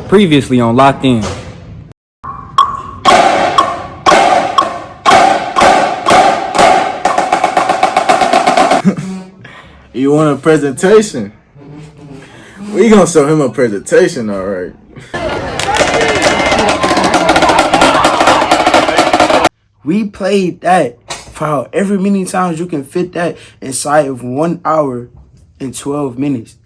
Previously on Locked In. You want a presentation? We gonna show him a presentation, all right. We played that for every many times you can fit that inside of 1 hour and 12 minutes.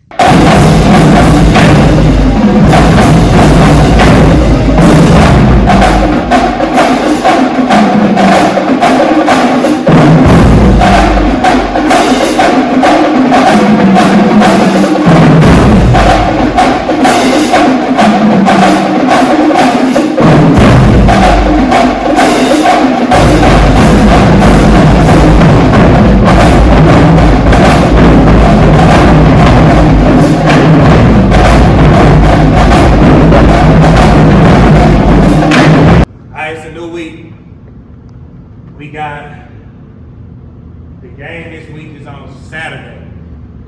It's a new week. We got the game this week is on Saturday.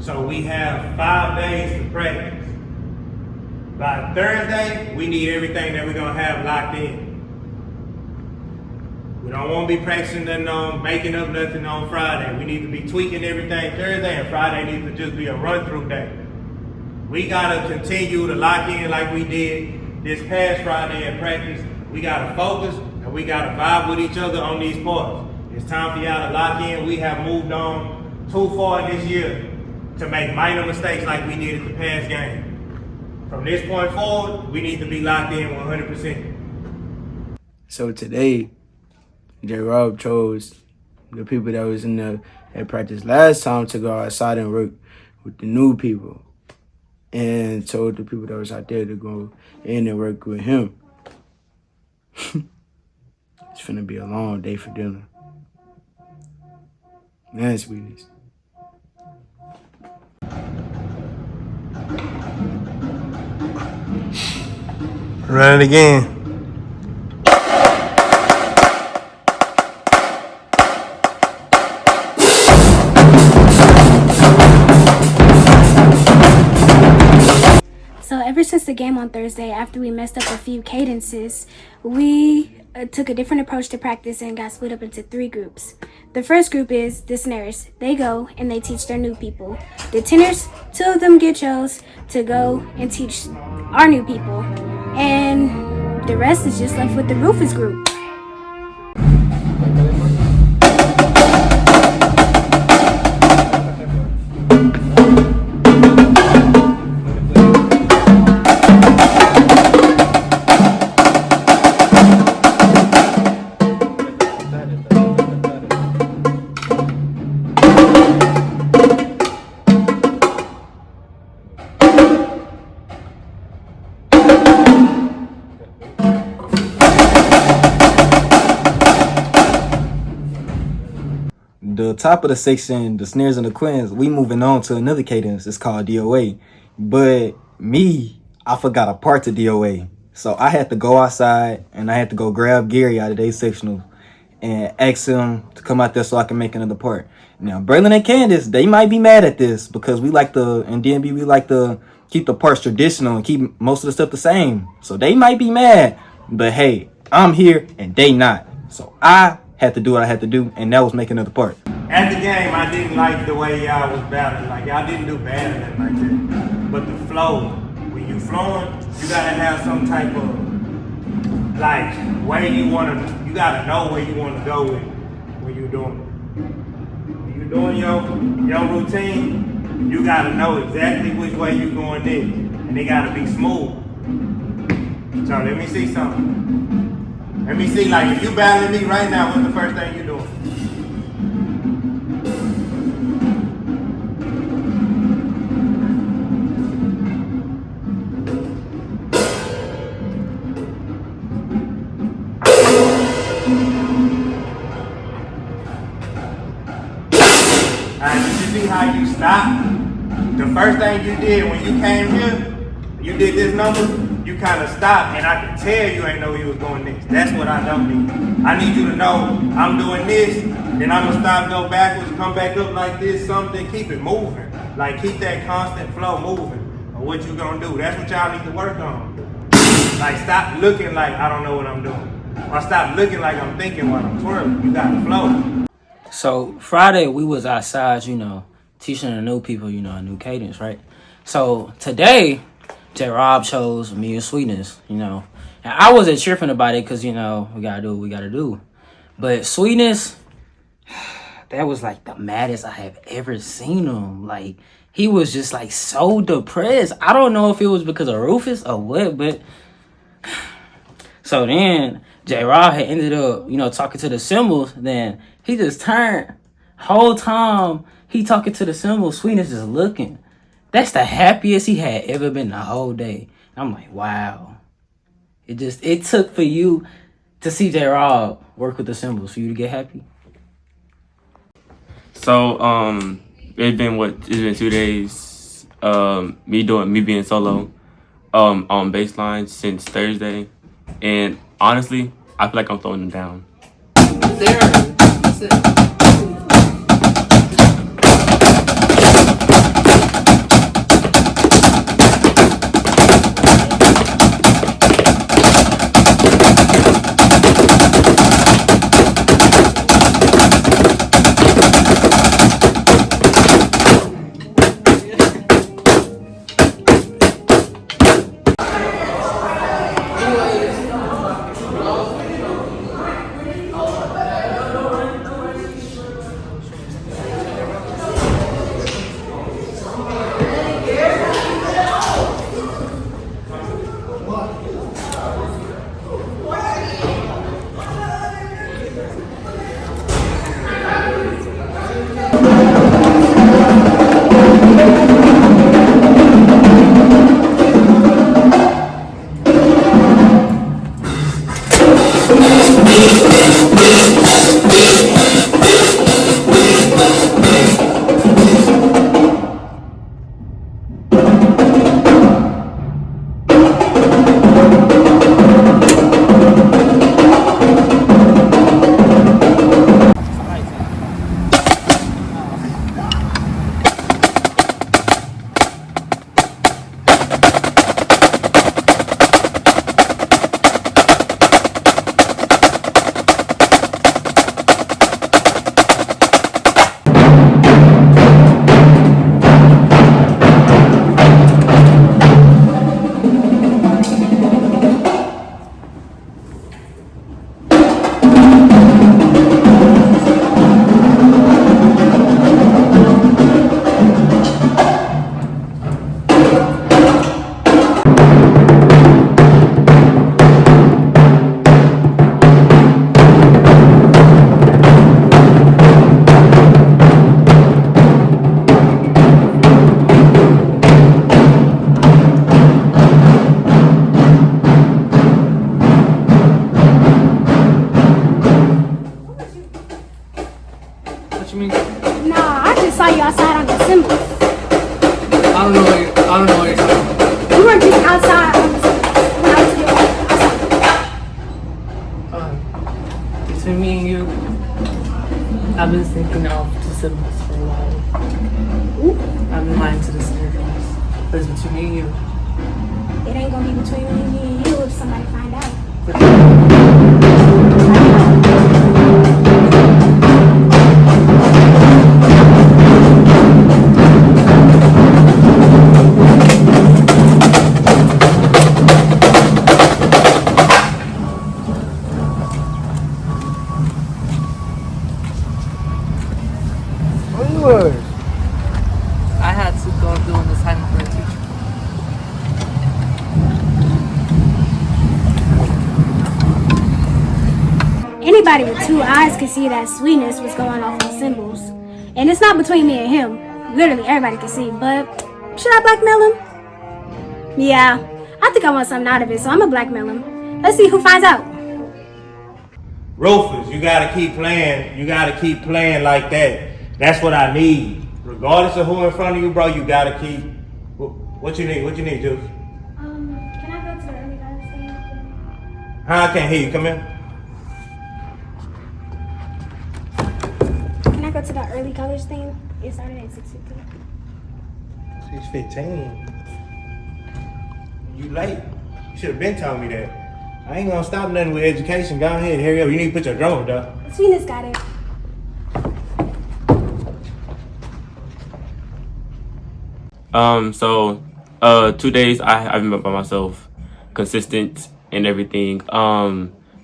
So we have 5 days to practice. By Thursday, we need everything that we're gonna have locked in. We don't want to be practicing nothing on making up nothing on Friday. We need to be tweaking everything Thursday, and Friday needs to just be a run-through day. We gotta continue to lock in like we did this past Friday at practice. We gotta focus and we gotta vibe with each other on these parts. It's time for y'all to lock in. We have moved on too far this year to make minor mistakes like we did at the past game. From this point forward, we need to be locked in 100%. So today, J-Rob chose the people that was in the at practice last time to go outside and work with the new people, and told the people that was out there to go in and work with him. It's finna be a long day for dinner. Man, sweetness. Run it again. So ever since the game on Thursday, after we messed up a few cadences, we took a different approach to practice and got split up into 3 groups. The first group is the snares. They go and they teach their new people. The tenors, 2 of them get chose to go and teach our new people. And the rest is just left with the Rufus group. The top of the section, the snares and the quins, we moving on to another cadence. It's called DOA. But me, I forgot a part to DOA. So I had to go outside and I had to go grab Gary out of their sectional and ask him to come out there so I can make another part. Now, Braylon and Candace, they might be mad at this because we like to, in DNB, we like to keep the parts traditional and keep most of the stuff the same. So they might be mad, but hey, I'm here and they not. So I had to do what I had to do, and that was make another part. At the game, I didn't like the way y'all was battling. Like, y'all didn't do bad or nothing like that. But the flow, when you flowing, you gotta have some type of, like, way you gotta know where you wanna go with when you doing it. When you doing your routine, you gotta know exactly which way you going next. And they gotta be smooth. So let me see something. Let me see, like, if you battling me right now, what's the first thing you doing? Alright, did you see how you stopped? The first thing you did when you came here, you did this number, you kind of stopped, and I could tell you ain't know where you was going next. That's what I don't need. I need you to know I'm doing this, then I'm gonna stop, go backwards, come back up like this, something, keep it moving. Like keep that constant flow moving. Or what you gonna do. That's what y'all need to work on. Like, stop looking like I don't know what I'm doing. Or stop looking like I'm thinking while I'm twirling. You gotta flow. So Friday we was outside, you know, teaching the new people, you know, a new cadence, right? So today, J. Rob chose me and Sweetness, you know. And I wasn't tripping about it because, you know, we gotta do what we gotta do. But Sweetness, that was like the maddest I have ever seen him. Like, he was just like so depressed. I don't know if it was because of Rufus or what, but so then J. Rob had ended up, you know, talking to the cymbals. Then he just turned. Whole time he talking to the cymbals, Sweetness just looking. That's the happiest he had ever been the whole day. I'm like, wow. It took for you to see J. Rob work with the cymbals for you to get happy. So it's been 2 days. Me being solo on bass line since Thursday, and honestly, I feel like I'm throwing them down. What you mean? Nah, I just saw you outside on the cymbals. I don't know what you're talking about. You were just outside on the cymbals when I was here outside. Between me and you, I've been thinking of the symbols for a while. I've been lying to the snare drums. But it's between me and you. It ain't gonna be between me and you if somebody find out. I had to go do an assignment for a teacher. Anybody with two eyes could see that Sweetness was going off on cymbals. And it's not between me and him. Literally everybody can see. But should I blackmail him? Yeah, I think I want something out of it, so I'm gonna blackmail him. Let's see who finds out. Rufus, you gotta keep playing. You gotta keep playing like that. That's what I need. Regardless of who in front of you, bro, you gotta keep. What you need? What you need, Juice? Can I go to the early colors thing? Huh? I can't hear you. Come in. Can I go to the early colors thing? It started at 6:15. 6:15. You late. You should have been telling me that. I ain't gonna stop nothing with education. Go ahead, hurry up. You need to put your drum up, though. Sweetness got it. So 2 days I've been by myself, consistent and everything.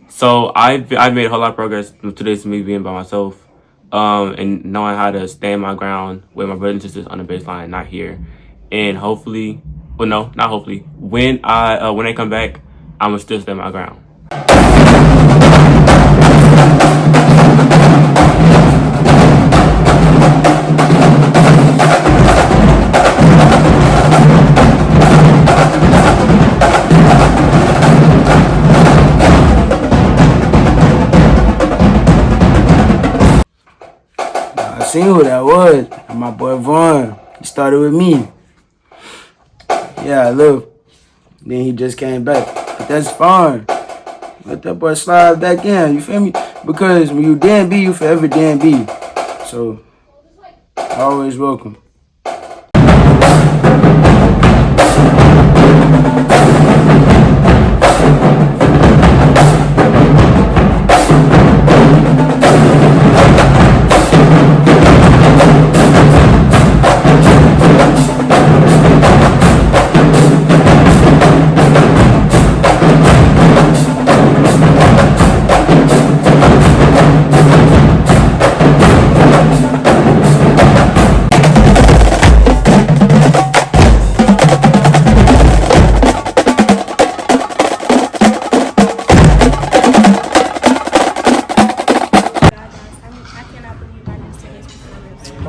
So I've made a whole lot of progress from 2 days of me being by myself, and knowing how to stand my ground with my brothers and sisters on the baseline, not here. And hopefully, well, no, not hopefully. When they come back, I'm gonna still stand my ground. I seen who that was. My boy Vaughn. He started with me. Yeah, look. Then he just came back. But that's fine. Let that boy slide back in. You feel me? Because when you DNB, you forever DNB. So, always welcome.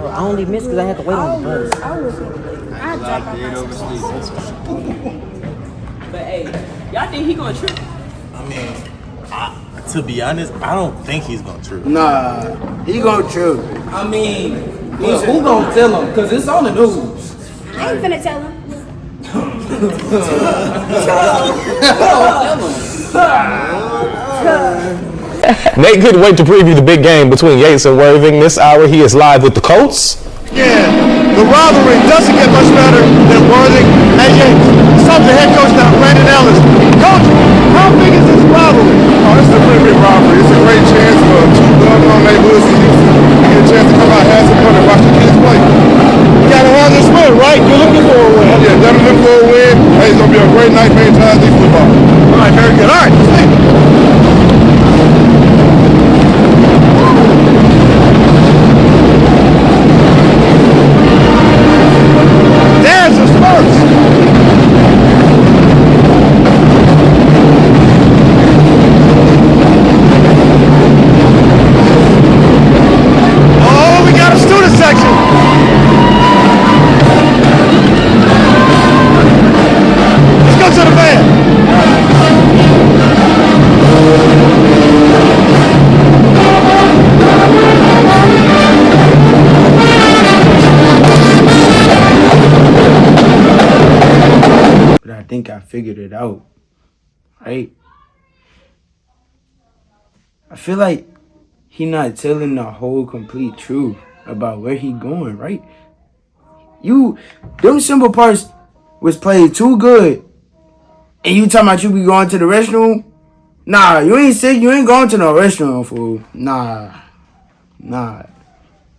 I only missed because I had to wait on the bus. But hey, y'all think he gonna trip? I mean, to be honest, I don't think he's gonna trip. Nah, he gonna trip. I mean, who gonna tell him? Because it's on the news. I ain't finna tell him. Nate couldn't wait to preview the big game between Yates and Worthing. This hour, he is live with the Colts. Yeah, the rivalry doesn't get much better than Worthing and Yates. Some the head coach now, Brandon Ellis. Coach, how big is this rivalry? Oh, it's a pretty big rivalry. It's a great chance for two well-known neighborhoods in Houston to get a chance to come out, have some fun, and watch the kids play. You gotta have this win, right? You're looking for a win. Yeah, definitely looking for a win. Hey, it's gonna be a great night for Giants football. All right, very good. All right, let's see. There's the Spurs. Oh, we got a student section. Let's go to the van. But I think I figured it out. Right? I feel like he not telling the whole complete truth about where he going, right? Them simple parts was played too good. And you talking about you be going to the restroom? Nah, you ain't sick. You ain't going to no restroom, fool. Nah.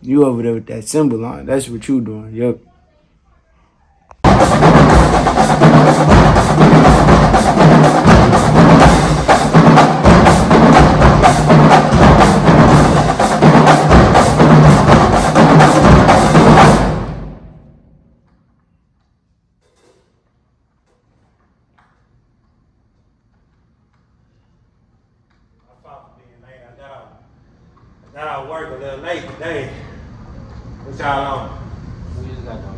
You over there with that symbol line. That's what you doing. Yup. I got out work a little late today. What y'all on? We just got done.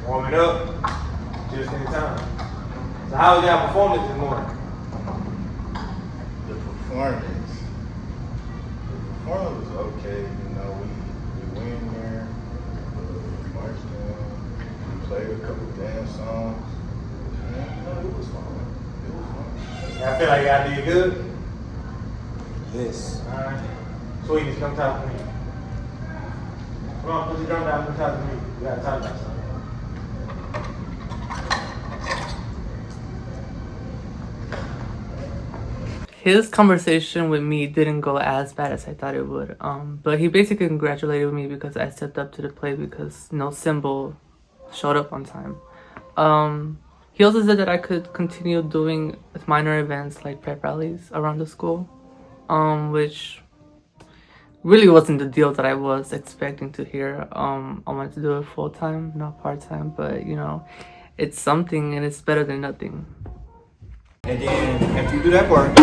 Warming up? Just in time. So how was y'all performance this morning? The performance was okay. You know, we went in there, we marched in, we played a couple dance songs. And, you know, it was fun. Y'all feel like y'all did good? Yes. Alright. Sweetness, come talk to me. Come on, put your drum down, come talk to me. We gotta talk about something. his conversation with me didn't go as bad as I thought it would. But he basically congratulated me because I stepped up to the plate because no symbol showed up on time. He also said that I could continue doing minor events like pep rallies around the school, which really wasn't the deal that I was expecting to hear. I wanted to do it full time, not part time, but you know, it's something and it's better than nothing. And then after you do that part,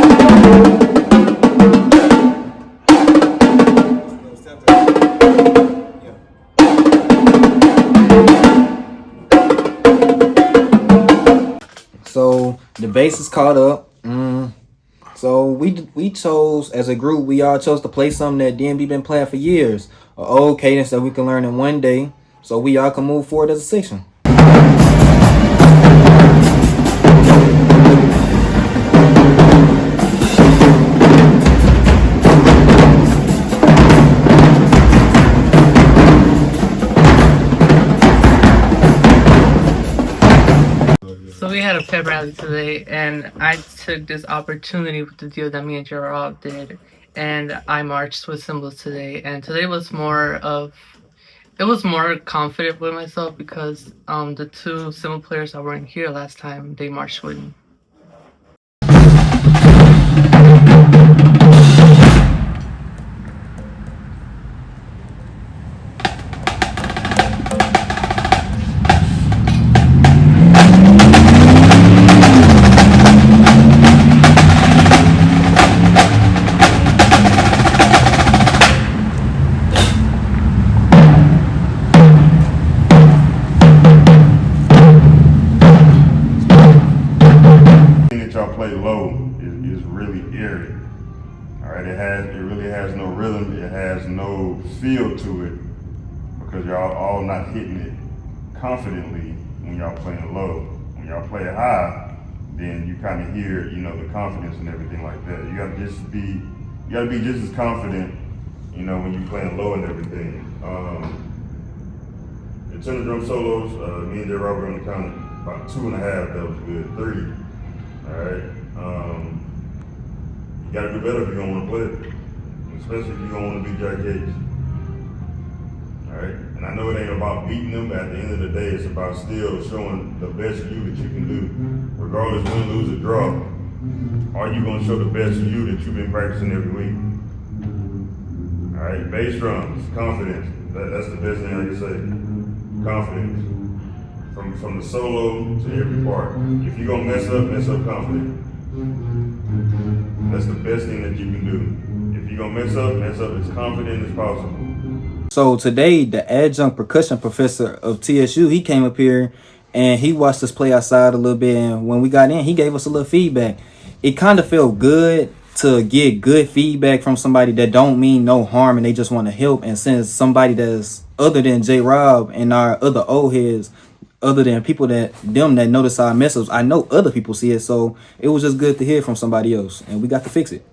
so the bass is caught up. So we chose as a group, we all chose to play something that DNB been playing for years, an old cadence that we can learn in one day, so we all can move forward as a section. So we had a pep rally today, and I took this opportunity with the deal that me and Gerald did, and I marched with symbols today. And today was more confident with myself because the two symbol players that weren't here last time, they marched with me. Feel to it because y'all all not hitting it confidently when y'all playing low. When y'all play it high, then you kind of hear, you know, the confidence and everything like that. You gotta be just as confident, you know, when you playing low and everything. The tenor drum solos, me and J-Rob were on the count about 2.5. That was good. 3. All right. You gotta do better if you don't want to play it, especially if you don't want to be Jack Gates. Alright, and I know it ain't about beating them, but at the end of the day, it's about still showing the best you that you can do. Regardless win, lose, or draw, are you gonna show the best you that you've been practicing every week? Alright, bass drums, confidence. That's the best thing I can say. Confidence. From the solo to every part. If you're gonna mess up confident. That's the best thing that you can do. If you're gonna mess up as confident as possible. So today, the adjunct percussion professor of TSU, he came up here and he watched us play outside a little bit. And when we got in, he gave us a little feedback. It kind of felt good to get good feedback from somebody that don't mean no harm and they just want to help. And since somebody that's other than J-Rob and our other old heads, other than people that notice our mess ups, I know other people see it. So it was just good to hear from somebody else and we got to fix it.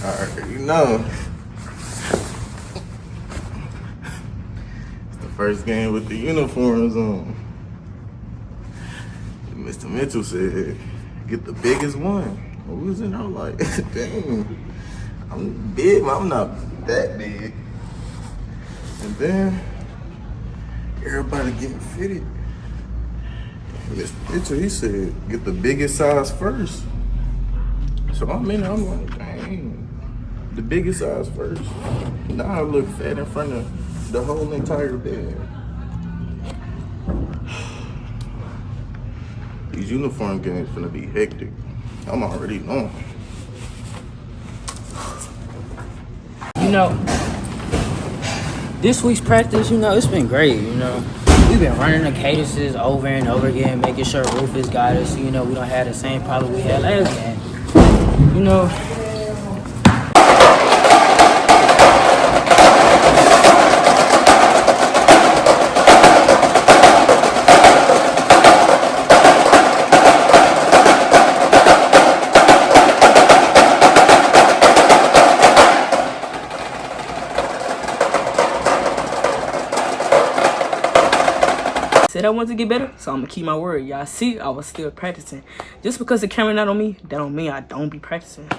All right, you know. First game with the uniforms on. Mr. Mitchell said, get the biggest one. What was it? I'm like, dang, I'm big, but I'm not that big. And then everybody getting fitted. Mr. Mitchell, he said, get the biggest size first. So I'm like, dang, the biggest size first. Now I look fat in front of the whole entire bed. These uniform games gonna be hectic. I'm already knowing. You know, this week's practice, you know, it's been great, you know. We've been running the cadences over and over again, making sure Rufus got us, you know, we don't have the same problem we had last game. You know, said I wanted to get better, so I'm gonna keep my word. Y'all see, I was still practicing. Just because the camera not on me, that don't mean I don't be practicing.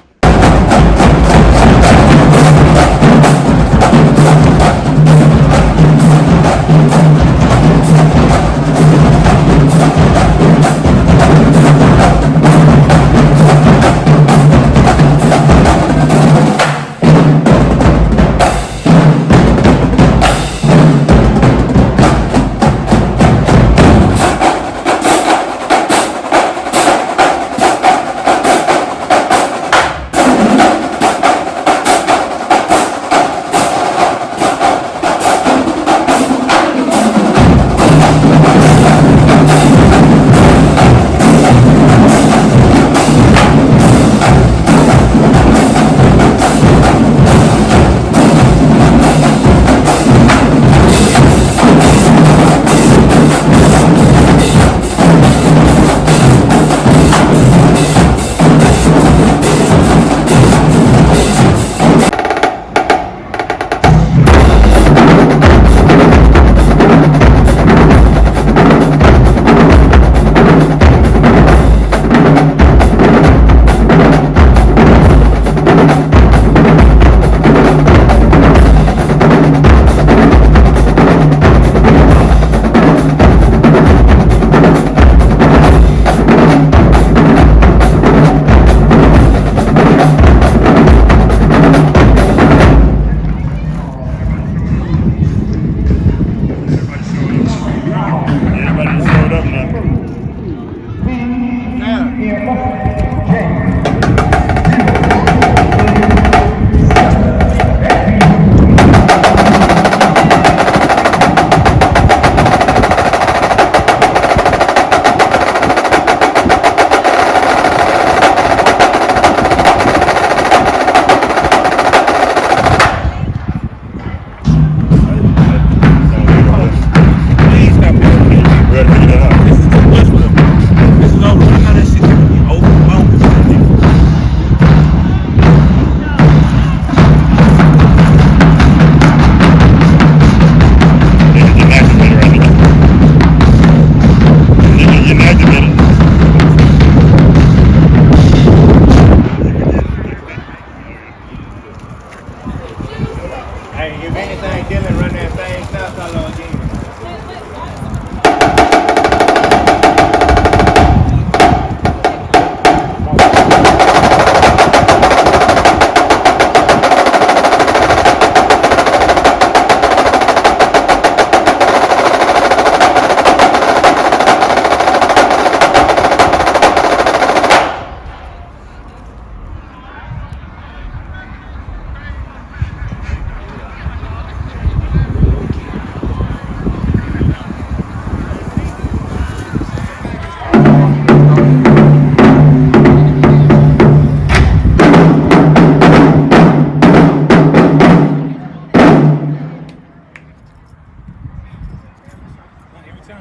Hey,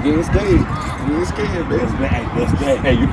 you ain't scared. You ain't scared, man. That's that. Hey, you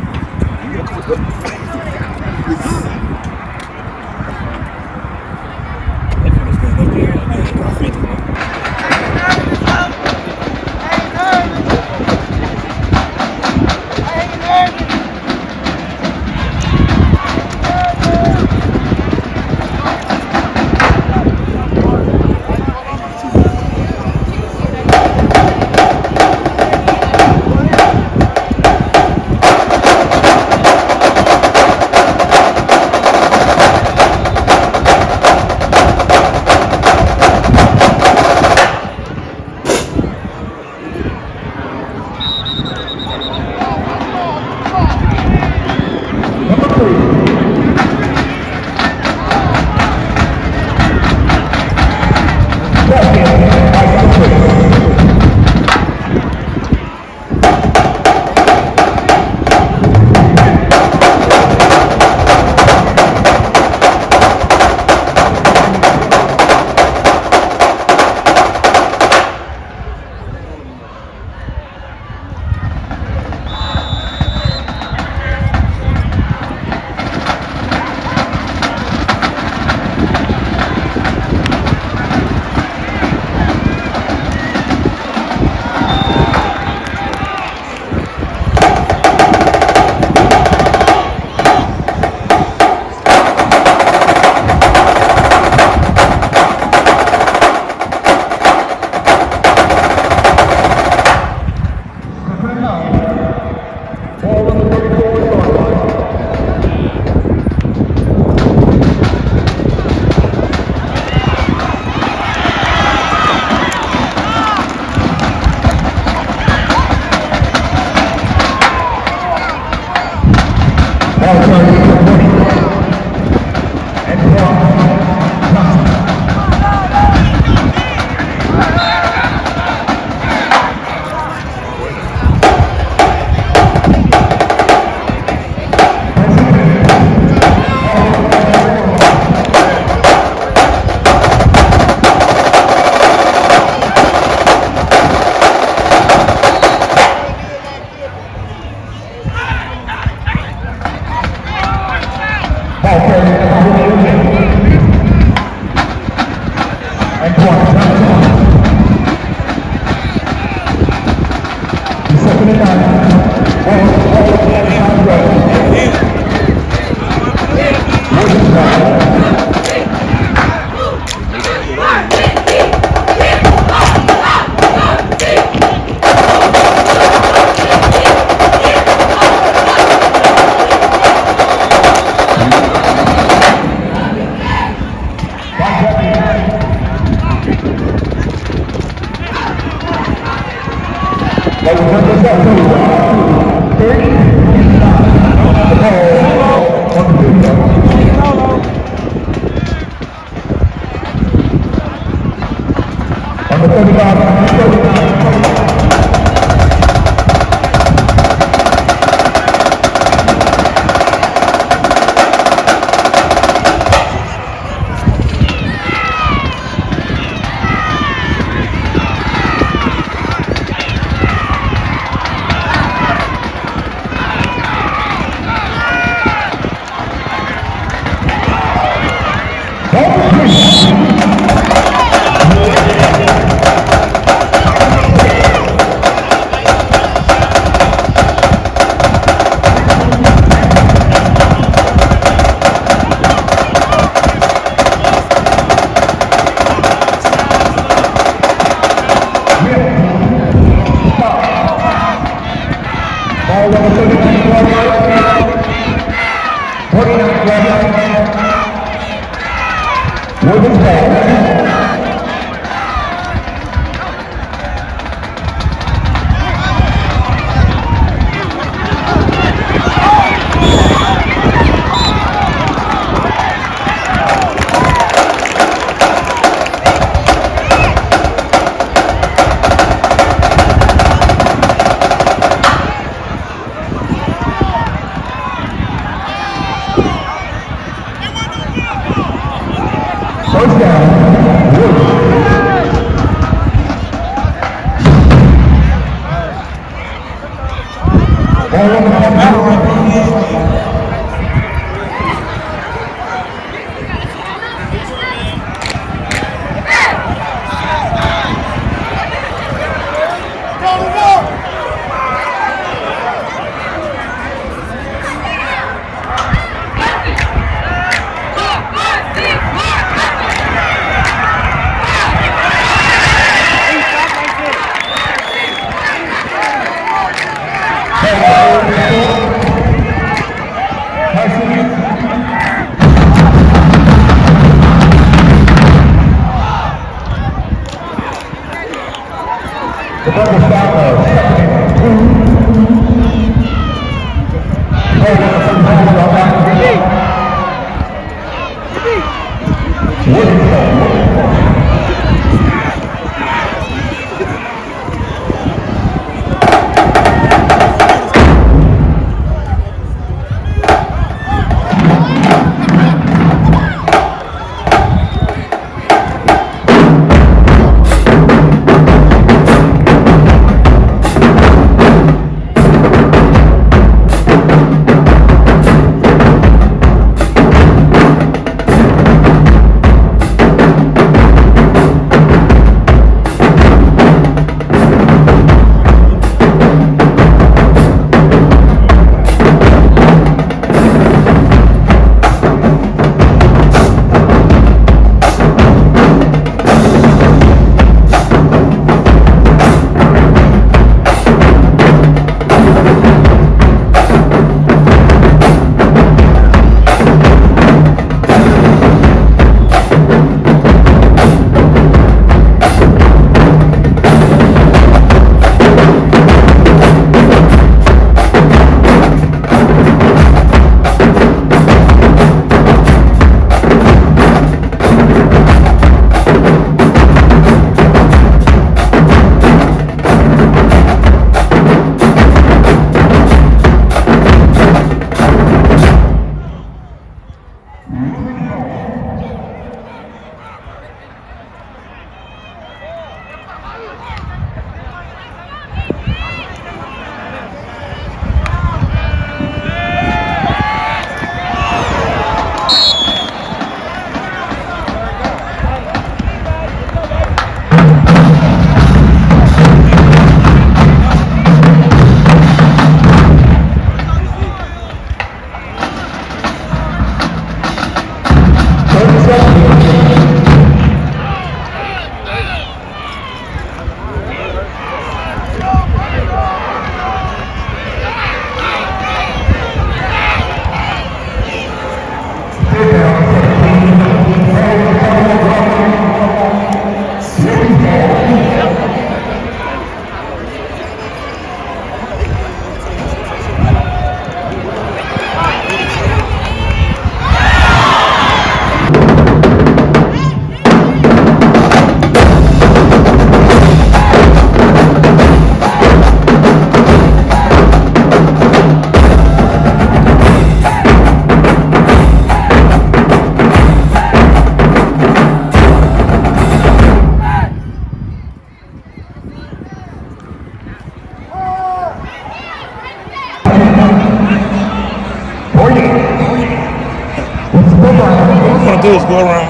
What we're gonna do is go around,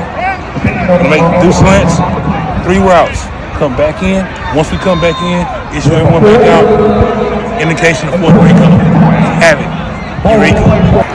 do slants, 3 routes, come back in. Once we come back in, issue everyone back out. Indication of Puerto Rico. Have it. Eureka.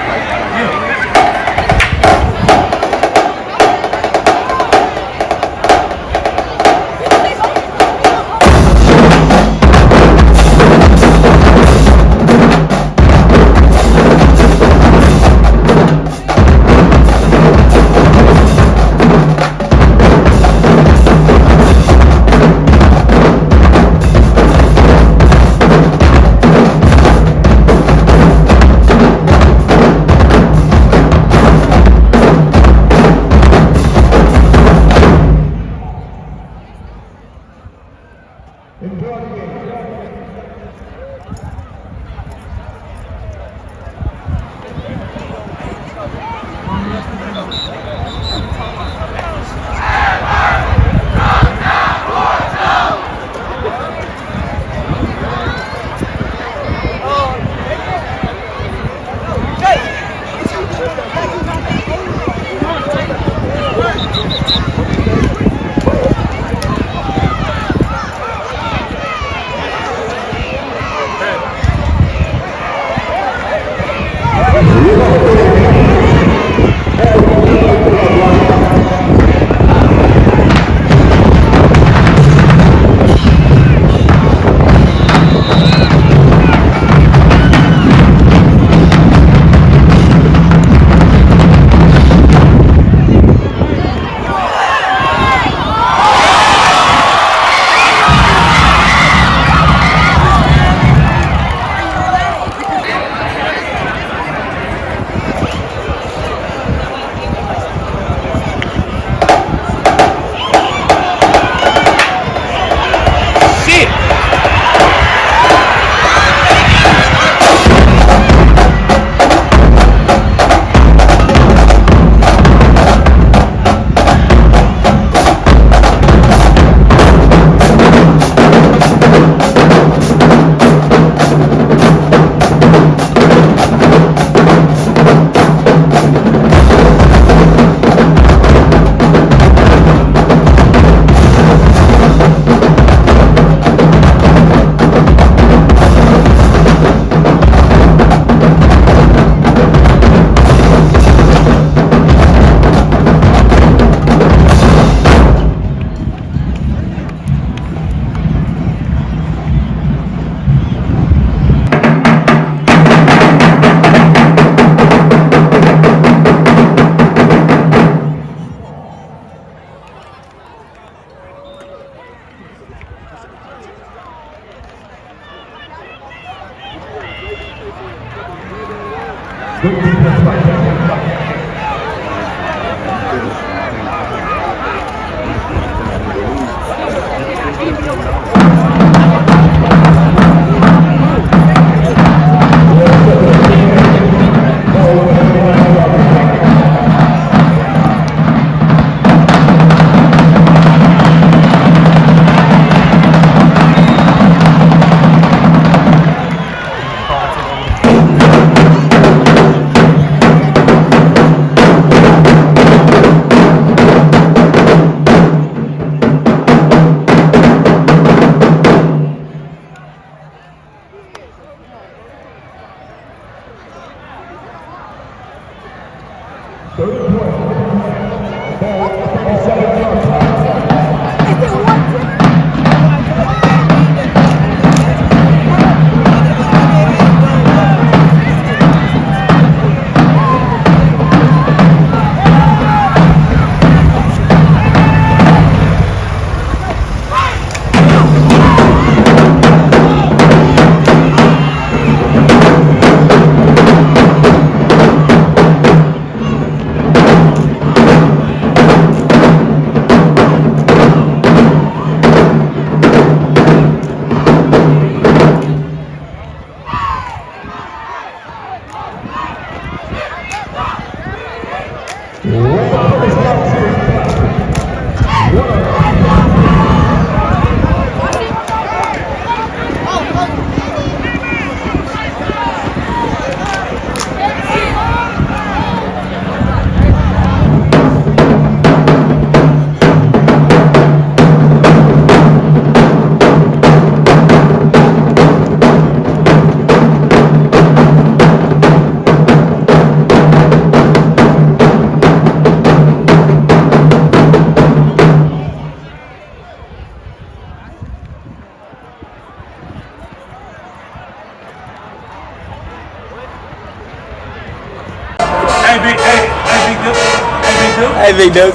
Hey, big dude. Is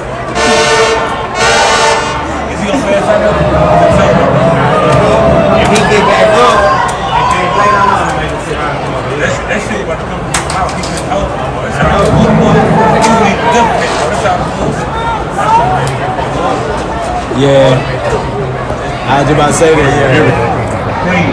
he on fast right now? If he get back up, and can't play no more, make him sit down and come over here. That shit about to come from his mouth. He been out. That's how it was. You need to defecate. That's how it was. Yeah. I was about to say that. Yeah. Clean.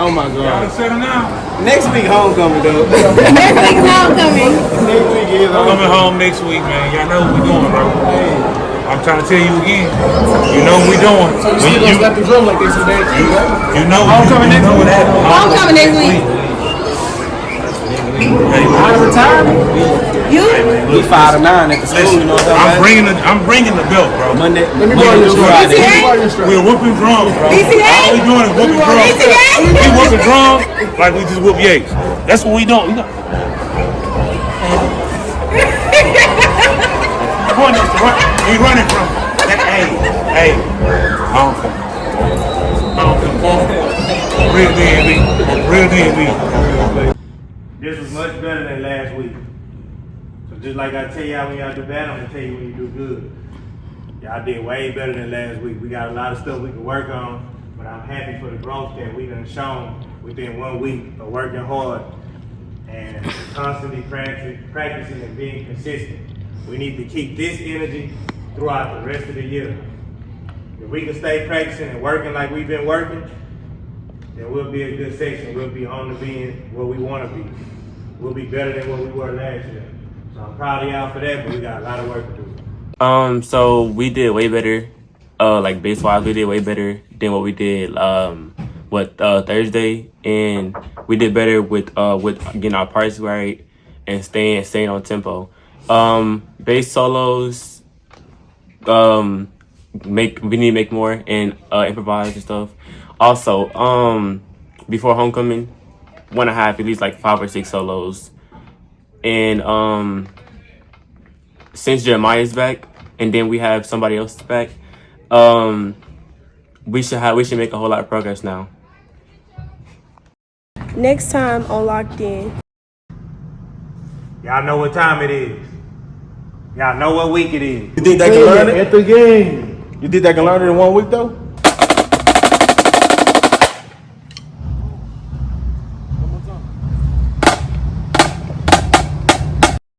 Oh my God. Settle down. Next week homecoming though. Next week's homecoming. Next week is Coming home next week, man. Y'all know what we doing, bro. I'm trying to tell you again. You know what we doing. So you still gonna slap the drum like this today? You know homecoming next week. Homecoming next week. Out of retirement? You? We 5 to 9 at the school. You know what I'm saying? I'm bringing the belt, bro. Monday through Friday. We're whooping drums, bro. BCA? All we doing is whooping drums. BCA? We whooping drums like we just whoop Yates. That's what we doing. We running from that. Hey, real DNB. This was much better than last week. So just like I tell y'all when y'all do bad, I'm gonna tell you when you do good. Y'all did way better than last week. We got a lot of stuff we can work on, but I'm happy for the growth that we done shown within 1 week of working hard and constantly practicing and being consistent. We need to keep this energy throughout the rest of the year. If we can stay practicing and working like we've been working, then we'll be a good section. We'll be on to being where we want to be. We'll be better than what we were last year. So I'm proud of y'all for that, but we got a lot of work to do. So we did way better. Like base-wise, we did way better than what we did Thursday, and we did better with getting our parts right and staying on tempo. Bass solos, we need to make more and improvise and stuff. Also, before homecoming, want to have at least like 5 or 6 solos. And since Jeremiah's back, and then we have somebody else back, we should make a whole lot of progress now. Next time on Locked In. Y'all know what time it is. Y'all know what week it is. You think they can learn it at the game? You think they can learn it in 1 week though?